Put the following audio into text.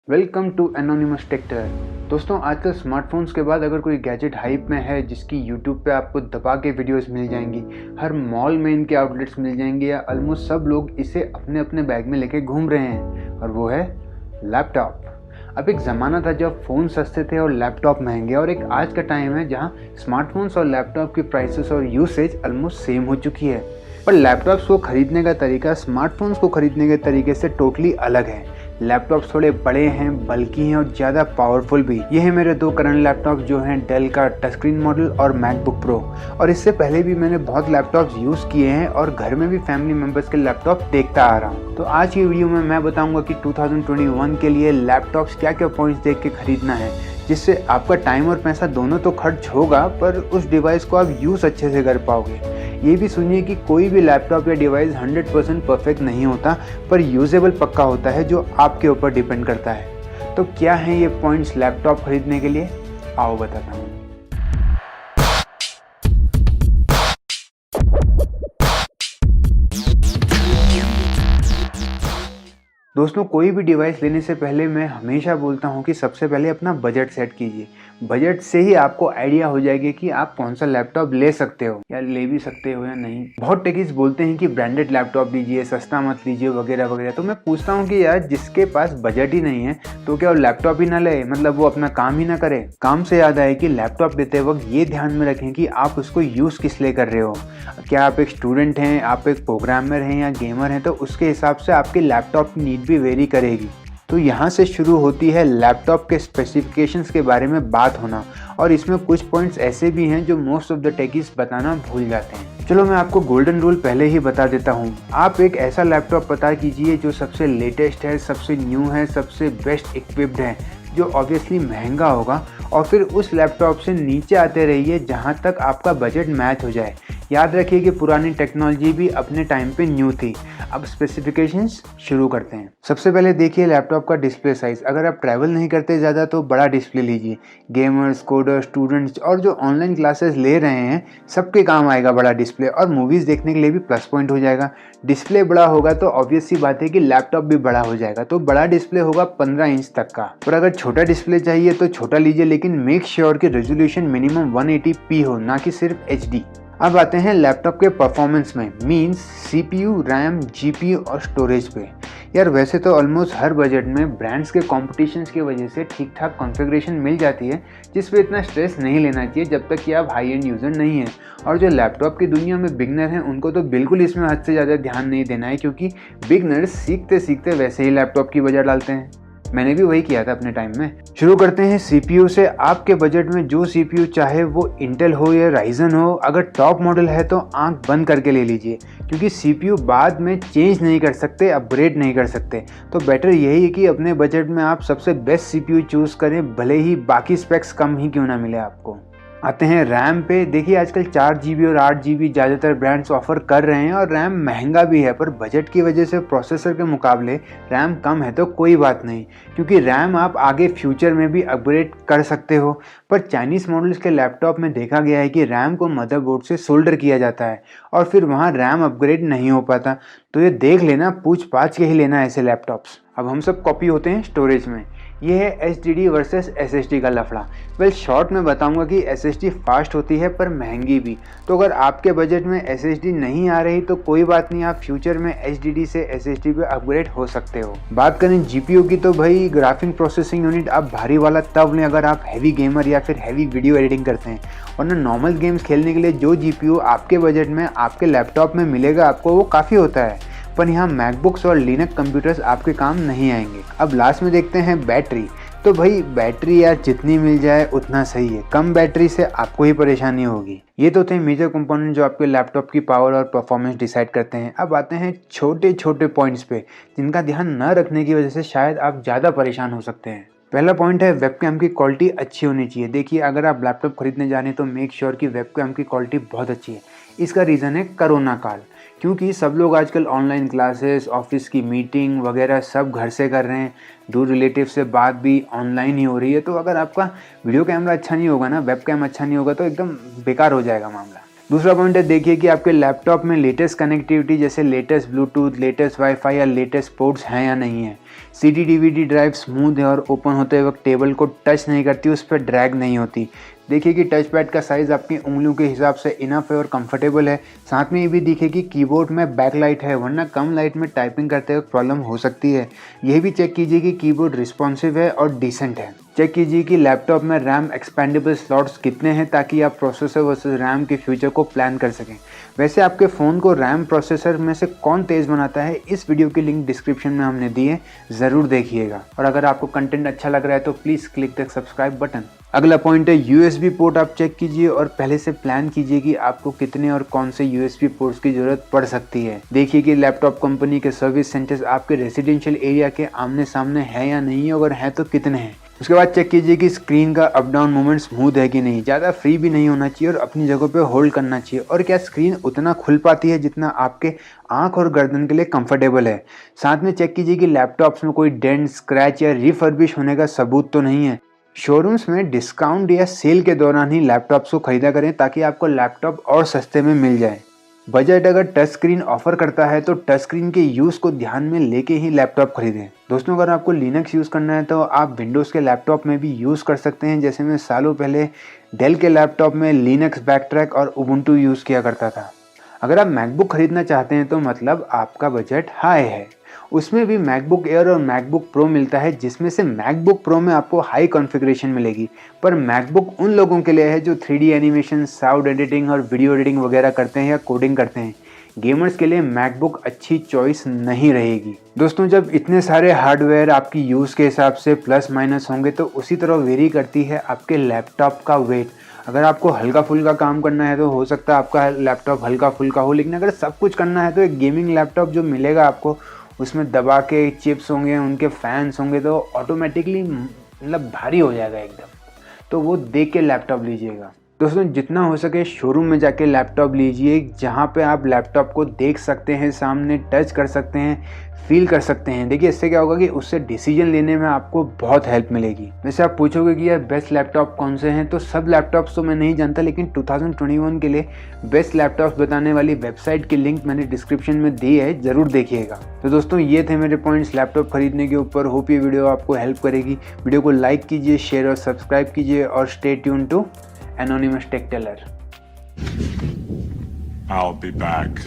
Welcome to anonymous tractor. दोस्तों, आजकल smartphones के बाद अगर कोई गैजेट हाइप में है जिसकी यूट्यूब पे आपको दबा के वीडियोस मिल जाएंगी, हर मॉल में इनके आउटलेट्स मिल जाएंगे या ऑलमोस्ट सब लोग इसे अपने अपने बैग में लेके घूम रहे हैं, और वो है लैपटॉप। अब एक ज़माना था जब फ़ोन सस्ते थे और लैपटॉप महंगे, और एक आज का टाइम है जहाँ स्मार्टफोन्स और लैपटॉप की प्राइसेस और यूसेज ऑलमोस्ट सेम हो चुकी है। पर लैपटॉप्स को ख़रीदने का तरीका स्मार्टफोन्स को ख़रीदने के तरीके से टोटली अलग है। लैपटॉप्स थोड़े बड़े हैं, बल्कि हैं और ज़्यादा पावरफुल भी। ये है मेरे दो करंट लैपटॉप जो हैं डेल का टच स्क्रीन मॉडल और मैकबुक प्रो। और इससे पहले भी मैंने बहुत लैपटॉप्स यूज़ किए हैं और घर में भी फैमिली मेम्बर्स के लैपटॉप देखता आ रहा हूँ। तो आज की वीडियो में मैं बताऊँगा कि 2021 के लिए लैपटॉप्स क्या क्या पॉइंट्स देख के खरीदना है, जिससे आपका टाइम और पैसा दोनों तो खर्च होगा, पर उस डिवाइस को आप यूज़ अच्छे से कर पाओगे। ये भी सुनिए कि कोई भी लैपटॉप या डिवाइस 100% परफेक्ट नहीं होता, पर यूजेबल पक्का होता है, जो आपके ऊपर डिपेंड करता है। तो क्या हैं ये पॉइंट्स लैपटॉप खरीदने के लिए, आओ बताता हूँ। दोस्तों, कोई भी डिवाइस लेने से पहले मैं हमेशा बोलता हूँ कि सबसे पहले अपना बजट सेट कीजिए। बजट से ही आपको आइडिया हो जाएगी कि आप कौन सा लैपटॉप ले सकते हो या ले भी सकते हो या नहीं। बहुत टेकिस्ट बोलते हैं कि ब्रांडेड लैपटॉप लीजिए, सस्ता मत लीजिए, वगैरह वगैरह। तो मैं पूछता हूँ कि यार, जिसके पास बजट ही नहीं है तो क्या वो लैपटॉप ही ना ले, मतलब वो अपना काम ही ना करे। काम से याद आए कि लैपटॉप लेते वक्त ये ध्यान में रखें कि आप उसको यूज़ किस लिए कर रहे हो। क्या आप एक स्टूडेंट हैं, आप एक प्रोग्रामर हैं या गेमर हैं, तो उसके हिसाब से आपकी लैपटॉप की नीड भी वेरी करेगी। तो यहाँ से शुरू होती है लैपटॉप के स्पेसिफिकेशंस के बारे में बात होना, और इसमें कुछ पॉइंट्स ऐसे भी हैं जो मोस्ट ऑफ द टेकीज बताना भूल जाते हैं। चलो मैं आपको गोल्डन रूल पहले ही बता देता हूँ। आप एक ऐसा लैपटॉप पता कीजिए जो सबसे लेटेस्ट है, सबसे न्यू है, सबसे बेस्ट इक्विप्ड है, जो ऑब्वियसली महंगा होगा, और फिर उस लैपटॉप से नीचे आते रहिए जहाँ तक आपका बजट मैच हो जाए। याद रखिए कि पुरानी टेक्नोलॉजी भी अपने टाइम पे न्यू थी। अब स्पेसिफिकेशंस शुरू करते हैं। सबसे पहले देखिए लैपटॉप का डिस्प्ले साइज़। अगर आप ट्रैवल नहीं करते ज़्यादा तो बड़ा डिस्प्ले लीजिए। गेमर्स, कोडर्स, स्टूडेंट्स और जो ऑनलाइन क्लासेस ले रहे हैं, सबके काम आएगा बड़ा डिस्प्ले, और मूवीज़ देखने के लिए भी प्लस पॉइंट हो जाएगा। डिस्प्ले बड़ा होगा तो ऑब्वियस सी बात है कि लैपटॉप भी बड़ा हो जाएगा। तो बड़ा डिस्प्ले होगा 15 इंच तक का। और अगर छोटा डिस्प्ले चाहिए तो छोटा लीजिए, लेकिन मेक श्योर कि रेजोल्यूशन मिनिमम 180p हो, ना कि सिर्फ HD। अब आते हैं लैपटॉप के परफॉर्मेंस में, मींस CPU, रैम, GPU और स्टोरेज पे। यार, वैसे तो ऑलमोस्ट हर बजट में ब्रांड्स के कॉम्पिटिशन्स की वजह से ठीक ठाक कॉन्फ़िगरेशन मिल जाती है, जिस पे इतना स्ट्रेस नहीं लेना चाहिए जब तक कि आप हाई एंड यूज़र नहीं हैं। और जो लैपटॉप की दुनिया में बिगनर हैं, उनको तो बिल्कुल इसमें हद से ज़्यादा ध्यान नहीं देना है, क्योंकि बिगनर्स सीखते सीखते वैसे ही लैपटॉप की वजह डालते हैं। मैंने भी वही किया था अपने टाइम में। शुरू करते हैं CPU से। आपके बजट में जो CPU चाहे, वो इंटेल हो या राइजन हो, अगर टॉप मॉडल है तो आंख बंद करके ले लीजिए, क्योंकि CPU बाद में चेंज नहीं कर सकते, अपग्रेड नहीं कर सकते। तो बेटर यही है कि अपने बजट में आप सबसे बेस्ट CPU चूज़ करें, भले ही बाकी स्पेक्स कम ही क्यों ना मिले आपको। आते हैं रैम पे। देखिए, आजकल 4GB और 8GB ज़्यादातर ब्रांड्स ऑफर कर रहे हैं, और रैम महंगा भी है, पर बजट की वजह से प्रोसेसर के मुकाबले रैम कम है तो कोई बात नहीं, क्योंकि रैम आप आगे फ्यूचर में भी अपग्रेड कर सकते हो। पर चाइनीज़ मॉडल्स के लैपटॉप में देखा गया है कि रैम को मदरबोर्ड से सोल्डर किया जाता है, और फिर वहाँ रैम अपग्रेड नहीं हो पाता। तो ये देख लेना, पूछ पाछ के ही लेना ऐसे लैपटॉप्स। अब हम सब कॉपी होते हैं स्टोरेज में। ये है HDD वर्सेस SSD का लफड़ा। वेल, शॉर्ट में बताऊंगा कि SSD फास्ट होती है पर महंगी भी। तो अगर आपके बजट में SSD नहीं आ रही तो कोई बात नहीं, आप फ्यूचर में HDD से SSD पे अपग्रेड हो सकते हो। बात करें GPU की, तो भाई ग्राफिक प्रोसेसिंग यूनिट आप भारी वाला तब लें अगर आप हैवी गेमर या फिर हैवी वीडियो एडिटिंग करते हैं, वरना नॉर्मल गेम्स खेलने के लिए जो GPU आपके बजट में आपके लैपटॉप में मिलेगा आपको, वो काफ़ी होता है। पर यहाँ मैकबुक्स और लिनक्स कंप्यूटर्स आपके काम नहीं आएंगे। अब लास्ट में देखते हैं बैटरी। तो भाई बैटरी यार जितनी मिल जाए उतना सही है, कम बैटरी से आपको ही परेशानी होगी। ये तो थे मेजर कंपोनेंट जो आपके लैपटॉप की पावर और परफॉर्मेंस डिसाइड करते हैं। अब आते हैं छोटे छोटे पॉइंट्स पे, जिनका ध्यान न रखने की वजह से शायद आप ज़्यादा परेशान हो सकते हैं। पहला पॉइंट है वेबकैम की क्वालिटी अच्छी होनी चाहिए। देखिए, अगर आप लैपटॉप खरीदने जा रहे हैं तो मेक श्योर कि वेबकैम की क्वालिटी बहुत अच्छी है। इसका रीज़न है कोरोना काल, क्योंकि सब लोग आजकल ऑनलाइन क्लासेस, ऑफिस की मीटिंग वगैरह सब घर से कर रहे हैं। दूर रिलेटिव से बात भी ऑनलाइन ही हो रही है। तो अगर आपका वीडियो कैमरा अच्छा नहीं होगा ना, वेबकैम अच्छा नहीं होगा, तो एकदम बेकार हो जाएगा मामला। दूसरा पॉइंट है, देखिए कि आपके लैपटॉप में लेटेस्ट कनेक्टिविटी जैसे लेटेस्ट ब्लूटूथ, लेटेस्ट वाईफाई या लेटेस्ट पोर्ट्स हैं या नहीं है। CD DVD ड्राइव स्मूथ है और ओपन होते वक्त टेबल को टच नहीं करती, उस पर ड्रैग नहीं होती। देखिए कि टच पैड का साइज़ आपकी उंगलियों के हिसाब से इनफ है और कंफर्टेबल है। साथ में ये भी दिखे कि कीबोर्ड में बैकलाइट है, वरना कम लाइट में टाइपिंग करते वक्त प्रॉब्लम हो सकती है। यह भी चेक कीजिए कि कीबोर्ड रिस्पॉन्सिव है और डिसेंट है। चेक कीजिए कि लैपटॉप में रैम एक्सपेंडेबल स्लॉट्स कितने हैं, ताकि आप प्रोसेसर वर्सेस रैम के फ्यूचर को प्लान कर सकें। वैसे आपके फ़ोन को रैम प्रोसेसर में से कौन तेज़ बनाता है, इस वीडियो की लिंक डिस्क्रिप्शन में हमने दी है, ज़रूर देखिएगा। और अगर आपको कंटेंट अच्छा लग रहा है तो please click the subscribe button. अगला पॉइंट है USB पोर्ट। आप चेक कीजिए और पहले से प्लान कीजिए कि आपको कितने और कौन से USB पोर्ट्स की ज़रूरत पड़ सकती है। देखिए कि लैपटॉप कंपनी के सर्विस सेंटर्स आपके रेजिडेंशियल एरिया के आमने सामने है या नहीं, अगर है तो कितने हैं। उसके बाद चेक कीजिए कि स्क्रीन का अप डाउन मूवमेंट स्मूथ है कि नहीं, ज़्यादा फ्री भी नहीं होना चाहिए और अपनी जगह पे होल्ड करना चाहिए। और क्या स्क्रीन उतना खुल पाती है जितना आपके आंख और गर्दन के लिए कंफर्टेबल है। साथ में चेक कीजिए कि लैपटॉप्स में कोई डेंट, स्क्रैच या रिफर्बिश होने का सबूत तो नहीं है। शोरूम्स में डिस्काउंट या सेल के दौरान ही लैपटॉप्स को खरीदा करें, ताकि आपको लैपटॉप और सस्ते में मिल जाए। बजट अगर टच स्क्रीन ऑफर करता है तो टच स्क्रीन के यूज़ को ध्यान में लेके ही लैपटॉप खरीदें। दोस्तों, अगर आपको लिनक्स यूज़ करना है तो आप विंडोज़ के लैपटॉप में भी यूज़ कर सकते हैं। जैसे मैं सालों पहले डेल के लैपटॉप में लिनक्स बैकट्रैक और उबुंटू यूज़ किया करता था। अगर आप मैकबुक खरीदना चाहते हैं तो मतलब आपका बजट हाई है। उसमें भी मैकबुक एयर और मैकबुक प्रो मिलता है, जिसमें से मैकबुक प्रो में आपको हाई कॉन्फ़िगरेशन मिलेगी। पर मैकबुक उन लोगों के लिए है जो 3D एनिमेशन, साउंड एडिटिंग और वीडियो एडिटिंग वगैरह करते हैं या कोडिंग करते हैं। गेमर्स के लिए मैकबुक अच्छी चॉइस नहीं रहेगी। दोस्तों, जब इतने सारे हार्डवेयर आपकी यूज़ के हिसाब से प्लस माइनस होंगे तो उसी तरह वेरी करती है आपके लैपटॉप का वेट। अगर आपको हल्का फुल्का काम करना है तो हो सकता है आपका लैपटॉप हल्का फुल्का हो, लेकिन अगर सब कुछ करना है तो एक गेमिंग लैपटॉप जो मिलेगा आपको, उसमें दबा के चिप्स होंगे, उनके फैंस होंगे, तो ऑटोमेटिकली मतलब भारी हो जाएगा एकदम। तो वो देख के लैपटॉप लीजिएगा। दोस्तों, जितना हो सके शोरूम में जाके लैपटॉप लीजिए, जहाँ पे आप लैपटॉप को देख सकते हैं, सामने टच कर सकते हैं, फील कर सकते हैं। देखिए, इससे क्या होगा कि उससे डिसीजन लेने में आपको बहुत हेल्प मिलेगी। वैसे आप पूछोगे कि यार बेस्ट लैपटॉप कौन से हैं, तो सब लैपटॉप्स तो मैं नहीं जानता, लेकिन 2021 के लिए बेस्ट लैपटॉप्स बताने वाली वेबसाइट की लिंक मैंने डिस्क्रिप्शन में दी है, ज़रूर देखिएगा। तो दोस्तों, ये थे मेरे पॉइंट्स लैपटॉप खरीदने के ऊपर। होप ये वीडियो आपको हेल्प करेगी। वीडियो को लाइक कीजिए, शेयर और सब्सक्राइब कीजिए और stay tune to Anonymous Tech Teller. I'll be back.